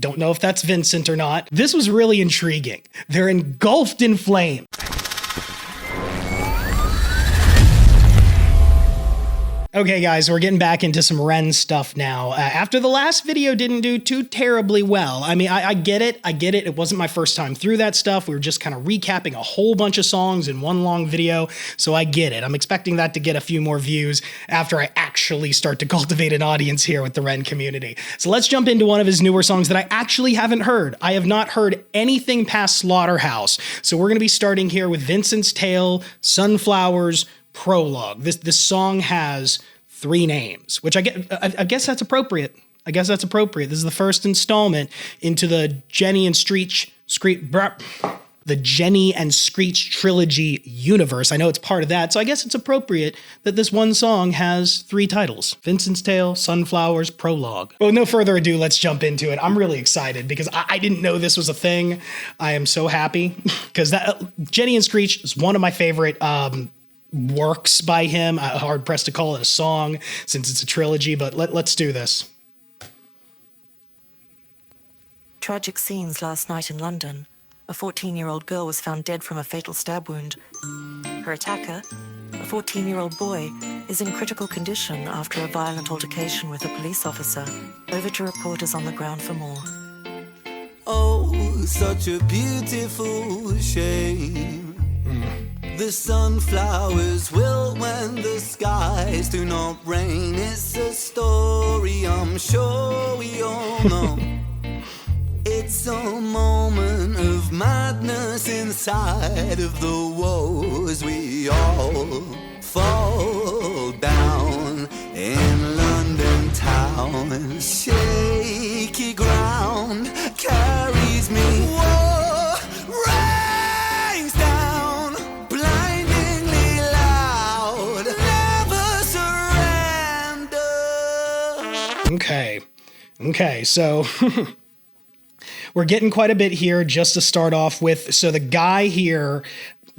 Don't know if that's Vincent or not. This was really intriguing. They're engulfed in flame. Okay guys, we're getting back into some Ren stuff now. After the last video didn't do too terribly well. I mean, I get it. It wasn't my first time through that stuff. We were just kind of recapping a whole bunch of songs in one long video, so I get it. I'm expecting that to get a few more views after I actually start to cultivate an audience here with the Ren community. So let's jump into one of his newer songs that I actually haven't heard. I have not heard anything past Slaughterhouse. So we're going to be starting here with Vincent's Tale, Sunflowers, Prologue. This song has 3 names, which I guess that's appropriate. This is the first installment into the Jenny and Screech trilogy universe. I know it's part of that, so I guess it's appropriate that this one song has 3 titles: Vincent's Tale, Sunflowers, Prologue. Well, no further ado, let's jump into it. I'm really excited because I didn't know this was a thing. I am so happy because Jenny and Screech is one of my favorite works by him. Hard pressed to call it a song since it's a trilogy, but let's do this. Tragic scenes last night in London. A 14-year-old girl was found dead from a fatal stab wound. Her attacker, a 14-year-old boy, is in critical condition after a violent altercation with a police officer. Over to reporters on the ground for more. Oh, such a beautiful shame. The sunflowers wilt when the skies do not rain. It's a story I'm sure we all know. It's a moment of madness inside of the woes. We all fall down in London town. Shaky ground carries me. Whoa, rains down, blindingly loud. Never surrender. Okay, so we're getting quite a bit here just to start off with. So the guy here,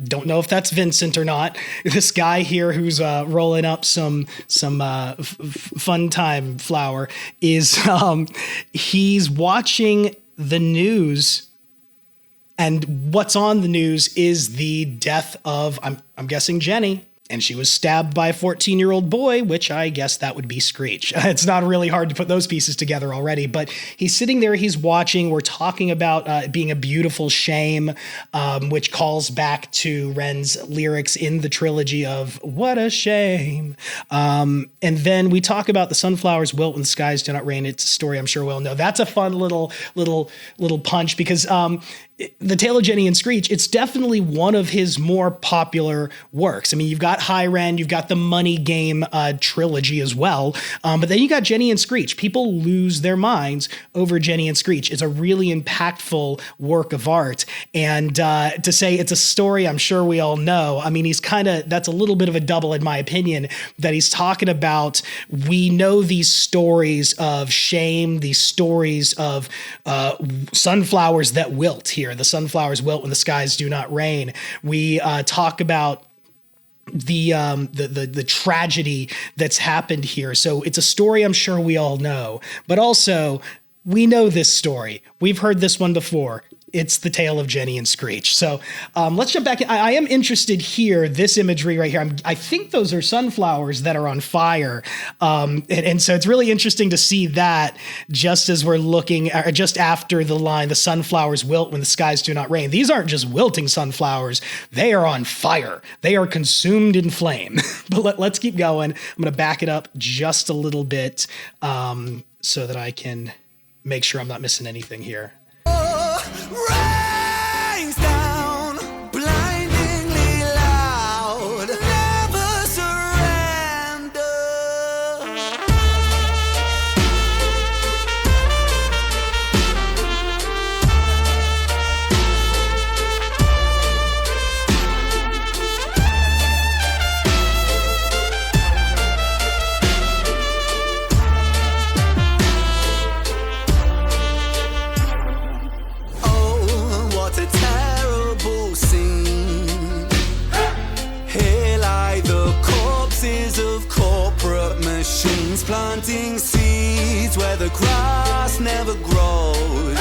don't know if that's Vincent or not. This guy here who's rolling up some fun time flower is he's watching the news, and what's on the news is the death of I'm guessing Jenny. And she was stabbed by a 14-year-old boy, which I guess that would be Screech. It's not really hard to put those pieces together already, but he's sitting there, he's watching. We're talking about it being a beautiful shame, which calls back to Ren's lyrics in the trilogy of What a Shame. And then we talk about the sunflowers wilt when the skies do not rain. It's a story I'm sure we'll know. That's a fun little punch because the Tale of Jenny and Screech, it's definitely one of his more popular works. I mean, you've got High Ren, you've got the Money Game trilogy as well, but then you got Jenny and Screech. People lose their minds over Jenny and Screech. It's a really impactful work of art, and to say it's a story I'm sure we all know, I mean, that's a little bit of a double in my opinion, that he's talking about. We know these stories of shame, these stories of sunflowers that wilt here. The sunflowers wilt when the skies do not rain. We talk about the tragedy that's happened here. So it's a story I'm sure we all know, but also we know this story. We've heard this one before. It's the Tale of Jenny and Screech. So let's jump back. I am interested here, this imagery right here. I think those are sunflowers that are on fire. And so it's really interesting to see that just as we're looking, just after the line, the sunflowers wilt when the skies do not rain. These aren't just wilting sunflowers. They are on fire. They are consumed in flame. But let's keep going. I'm going to back it up just a little bit so that I can make sure I'm not missing anything here. Rains down, blindingly loud. Never surrender. Planting seeds where the grass never grows.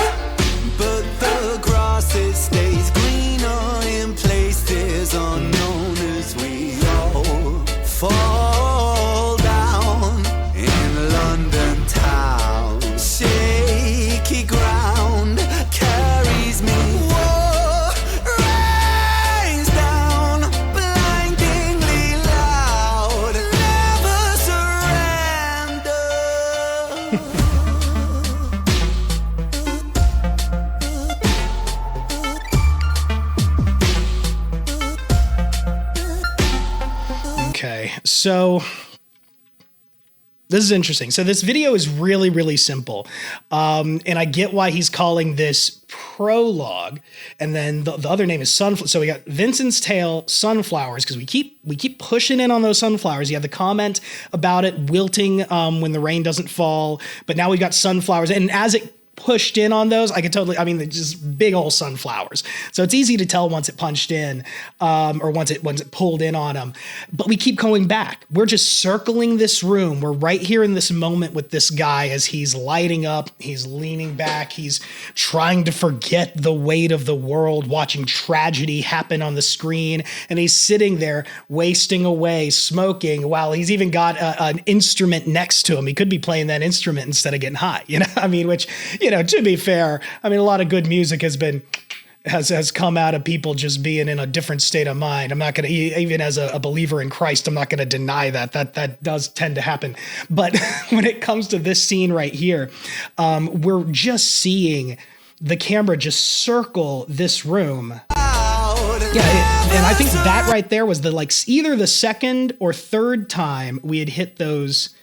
So this is interesting. So this video is really, really simple. And I get why he's calling this Prologue. And then the other name is Sunflower. So we got Vincent's Tale, Sunflowers, because we keep pushing in on those sunflowers. You had the comment about it wilting when the rain doesn't fall. But now we've got sunflowers. And as it pushed in on those, they're just big old sunflowers. So it's easy to tell once it punched in, or once it pulled in on them. But we keep going back. We're just circling this room. We're right here in this moment with this guy as he's lighting up, he's leaning back, he's trying to forget the weight of the world, watching tragedy happen on the screen, and he's sitting there wasting away, smoking, while he's even got an instrument next to him. He could be playing that instrument instead of getting high, which, to be fair, a lot of good music has come out of people just being in a different state of mind. I'm not going to, even as a believer in Christ, I'm not going to deny that does tend to happen. But when it comes to this scene right here, we're just seeing the camera just circle this room. Yeah, and I think that right there was either the second or third time we had hit those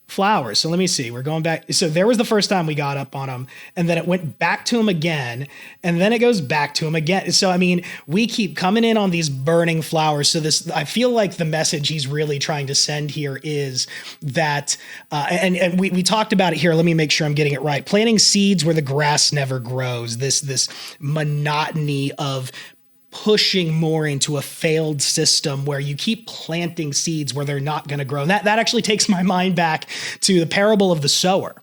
flowers. So let me see. We're going back. So there was the first time we got up on him, and then it went back to him again, and then it goes back to him again. So, we keep coming in on these burning flowers. So I feel like the message he's really trying to send here is that, and we talked about it here. Let me make sure I'm getting it right. Planting seeds where the grass never grows. This monotony of pushing more into a failed system where you keep planting seeds where they're not going to grow. And that actually takes my mind back to the parable of the sower.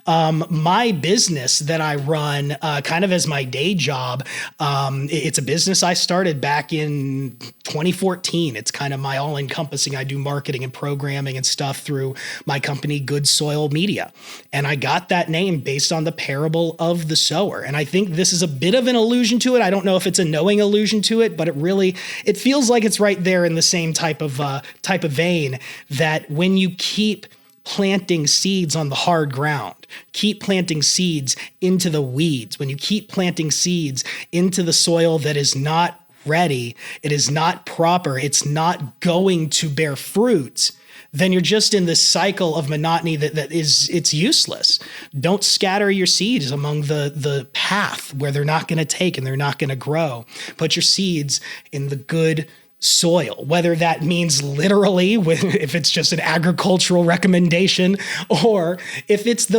My business that I run kind of as my day job, it's a business I started back in 2014. It's kind of my all-encompassing. I do marketing and programming and stuff through my company, Good Soil Media. And I got that name based on the parable of the sower. And I think this is a bit of an allusion to it. I don't know if it's a knowing allusion to it, but it feels like it's right there in the same type of vein, that when you keep planting seeds on the hard ground, keep planting seeds into the weeds, when you keep planting seeds into the soil that is not ready, it is not proper, it's not going to bear fruit, then you're just in this cycle of monotony it's useless. Don't scatter your seeds among the path where they're not going to take and they're not going to grow. Put your seeds in the good soil, whether that means literally, if it's just an agricultural recommendation, or if it's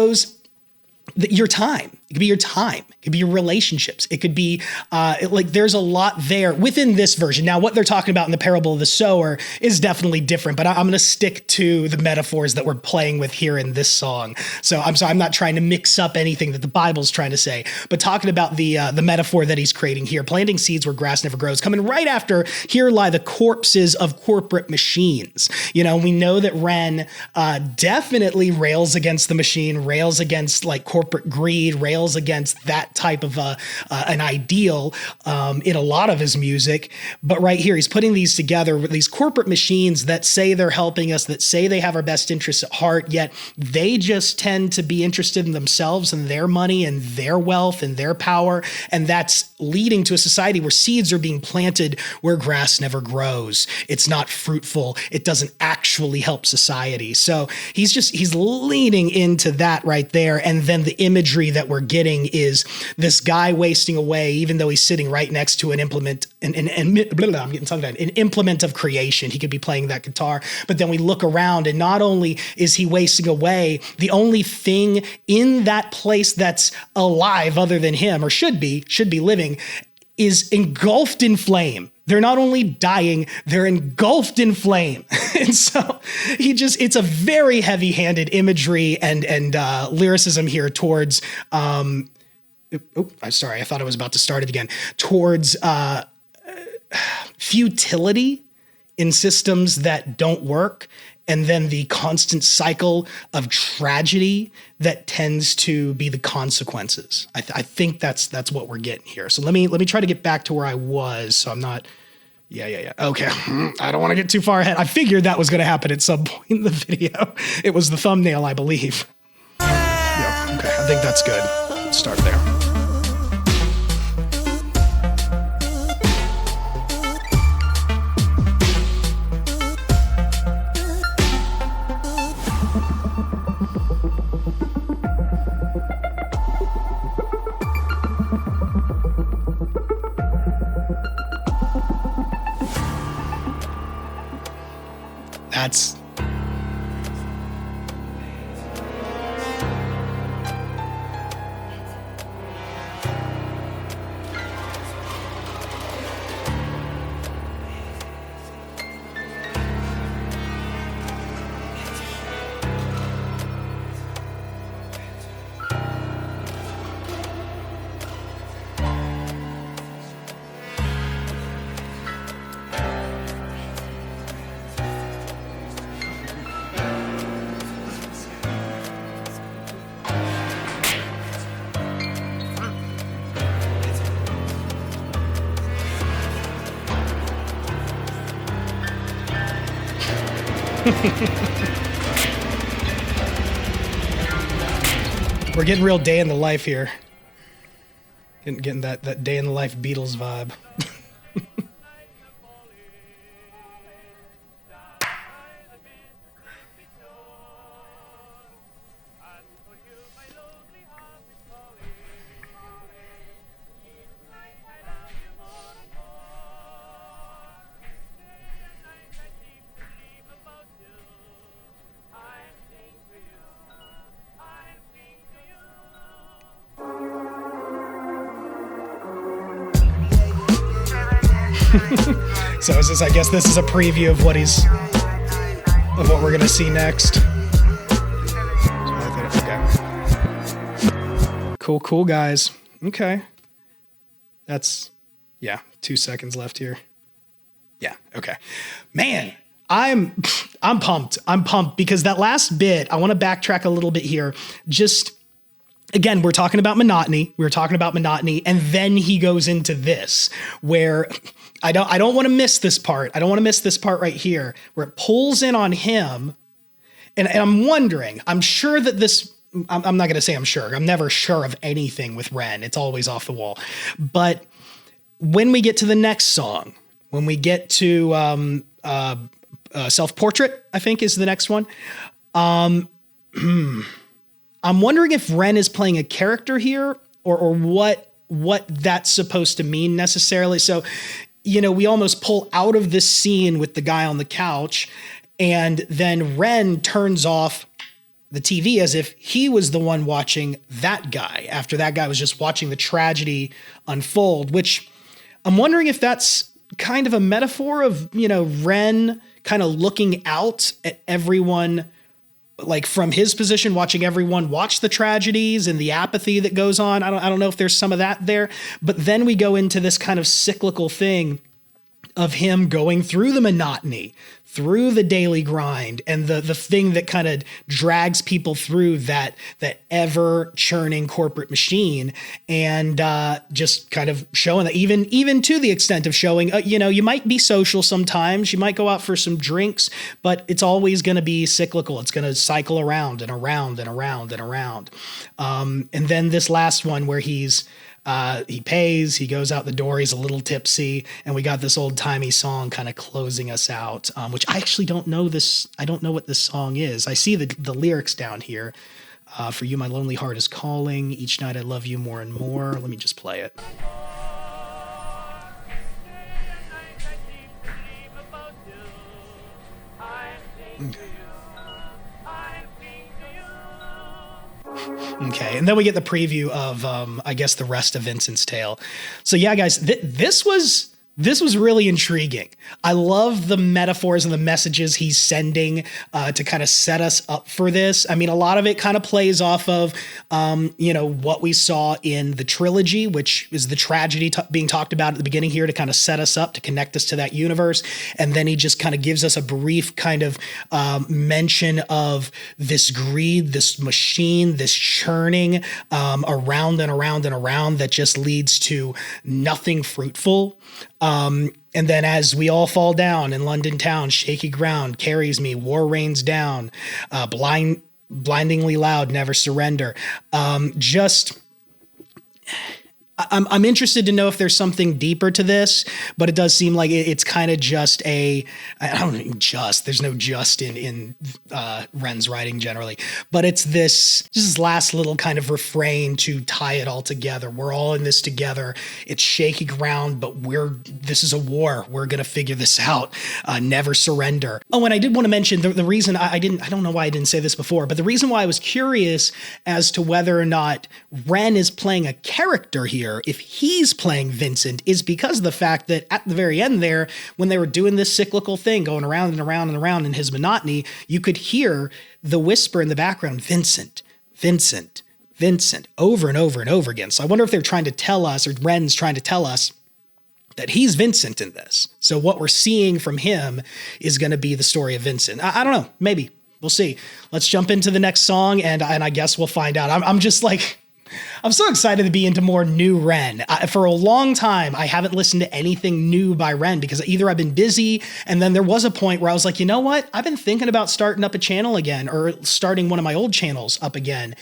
your time. It could be your time. It could be your relationships. It could be there's a lot there within this version. Now, what they're talking about in the parable of the sower is definitely different, but I'm going to stick to the metaphors that we're playing with here in this song. So I'm sorry, I'm not trying to mix up anything that the Bible's trying to say, but talking about the metaphor that he's creating here, planting seeds where grass never grows, coming right after, here lie the corpses of corporate machines. We know that Ren definitely rails against the machine, rails against corporate greed, rails against that type of an ideal in a lot of his music. But right here, he's putting these together with these corporate machines that say they're helping us, that say they have our best interests at heart, yet they just tend to be interested in themselves and their money and their wealth and their power. And that's leading to a society where seeds are being planted where grass never grows. It's not fruitful. It doesn't actually help society. So he's leaning into that right there. And then the imagery that we're getting is this guy wasting away, even though he's sitting right next to an implement, I'm getting tongue-tied, an implement of creation. He could be playing that guitar, but then we look around and not only is he wasting away, the only thing in that place that's alive other than him, or should be living, is engulfed in flame. They're not only dying, they're engulfed in flame. And so it's a very heavy-handed imagery and lyricism here towards, I'm sorry, I thought I was about to start it again, towards futility in systems that don't work, and then the constant cycle of tragedy that tends to be the consequences. I think that's what we're getting here. So let me try to get back to where I was, so I'm not. Yeah. Okay, I don't want to get too far ahead. I figured that was going to happen at some point in the video. It was the thumbnail, I believe. Yeah. Okay, I think that's good. Let's start there. That's... We're getting real day in the life here. Getting that day in the life Beatles vibe. So I guess this is a preview of what we're gonna see next. Okay. Cool, guys. Okay. That's, yeah, 2 seconds left here. Yeah, okay. Man, I'm pumped. I'm pumped because that last bit, I want to backtrack a little bit here. Just, again, we're talking about monotony. And then he goes into this where I don't want to miss this part. I don't want to miss this part right here where it pulls in on him. And I'm wondering, I'm sure that this, I'm not going to say I'm sure. I'm never sure of anything with Ren. It's always off the wall. But when we get to the next song, when we get to Self-Portrait, I think is the next one. I'm wondering if Ren is playing a character here or what that's supposed to mean necessarily. So, you know, we almost pull out of this scene with the guy on the couch, and then Ren turns off the TV as if he was the one watching that guy after that guy was just watching the tragedy unfold, which I'm wondering if that's kind of a metaphor of, you know, Ren kind of looking out at everyone, like from his position, watching everyone watch the tragedies and the apathy that goes on. I don't know if there's some of that there, but then we go into this kind of cyclical thing of him going through the monotony, through the daily grind, and the thing that kind of drags people through that ever churning corporate machine, and just kind of showing that even to the extent of showing, you know, you might be social sometimes, you might go out for some drinks, but it's always going to be cyclical. It's going to cycle around and around and around and around. And then this last one where he pays, he goes out the door, he's a little tipsy, and we got this old timey song kind of closing us out, which I actually don't know this. I don't know what this song is. I see the lyrics down here. For you, my lonely heart is calling. Each night I love you more and more. Let me just play it. Okay, and then we get the preview of, I guess, the rest of Vincent's tale. So yeah, guys, this was really intriguing. I love the metaphors and the messages he's sending to kind of set us up for this. I mean, a lot of it kind of plays off of, you know, what we saw in the trilogy, which is the tragedy being talked about at the beginning here to kind of set us up, to connect us to that universe. And then he just kind of gives us a brief kind of mention of this greed, this machine, this churning around and around and around that just leads to nothing fruitful. And then as we all fall down in London town, shaky ground carries me, war rains down, blindingly loud, never surrender. I'm I'm interested to know if there's something deeper to this, but it does seem like it's kind of just I don't mean just, there's no just in Ren's writing generally, but it's this last little kind of refrain to tie it all together. We're all in this together. It's shaky ground, but this is a war. We're going to figure this out. Never surrender. Oh, and I did want to mention the reason I don't know why I didn't say this before, but the reason why I was curious as to whether or not Ren is playing a character here, if he's playing Vincent, is because of the fact that at the very end there, when they were doing this cyclical thing going around and around and around in his monotony, you could hear the whisper in the background, Vincent, Vincent, Vincent, over and over and over again. So I wonder if they're trying to tell us, or Ren's trying to tell us, that he's Vincent in this. So what we're seeing from him is going to be the story of Vincent. I don't know, maybe. We'll see. Let's jump into the next song, and I guess we'll find out. I'm just like, I'm so excited to be into more new Ren. For a long time, I haven't listened to anything new by Ren because either I've been busy, and then there was a point where I was like, you know what? I've been thinking about starting up a channel again, or starting one of my old channels up again.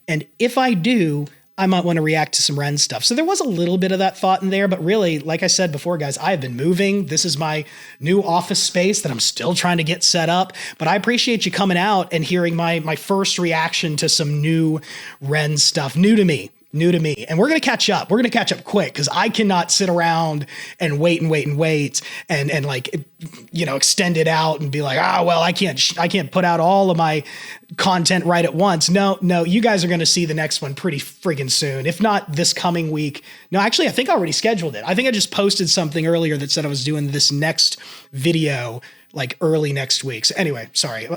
And if I do, I might want to react to some Ren stuff. So there was a little bit of that thought in there, but really, like I said before, guys, I've been moving. This is my new office space that I'm still trying to get set up, but I appreciate you coming out and hearing my first reaction to some new Ren stuff, new to me. And we're going to catch up. We're going to catch up quick because I cannot sit around and wait and like, you know, extend it out and be like, well, I can't put out all of my content right at once. No, you guys are going to see the next one pretty friggin' soon. If not this coming week. No, actually, I think I already scheduled it. I think I just posted something earlier that said I was doing this next video like early next week. So anyway, sorry.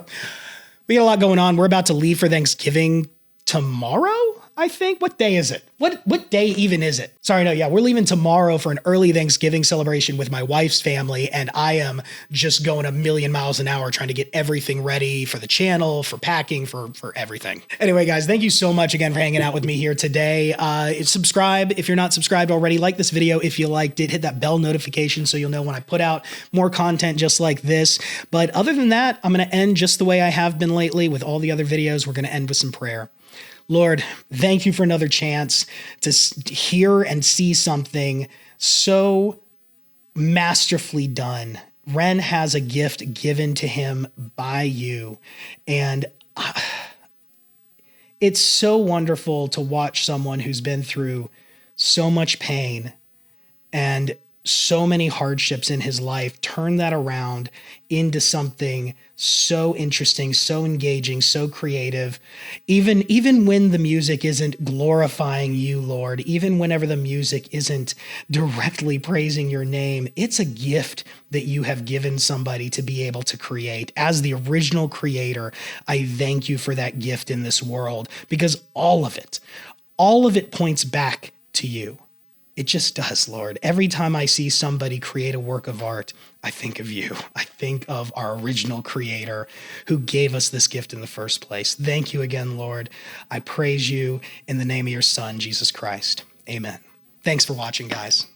We got a lot going on. We're about to leave for Thanksgiving tomorrow, I think. What day is it? What day even is it? Sorry, no, yeah, we're leaving tomorrow for an early Thanksgiving celebration with my wife's family, and I am just going a million miles an hour trying to get everything ready for the channel, for packing, for everything. Anyway, guys, thank you so much again for hanging out with me here today. Subscribe if you're not subscribed already. Like this video if you liked it. Hit that bell notification so you'll know when I put out more content just like this. But other than that, I'm going to end just the way I have been lately with all the other videos. We're going to end with some prayer. Lord, thank you for another chance to hear and see something so masterfully done. Ren has a gift given to him by you, and it's so wonderful to watch someone who's been through so much pain and so many hardships in his life turn that around into something so interesting, so engaging, so creative. Even when the music isn't glorifying you, Lord, even whenever the music isn't directly praising your name, it's a gift that you have given somebody to be able to create. As the original creator, I thank you for that gift in this world, because all of it points back to you. It just does, Lord. Every time I see somebody create a work of art, I think of you. I think of our original creator who gave us this gift in the first place. Thank you again, Lord. I praise you in the name of your Son, Jesus Christ. Amen. Thanks for watching, guys.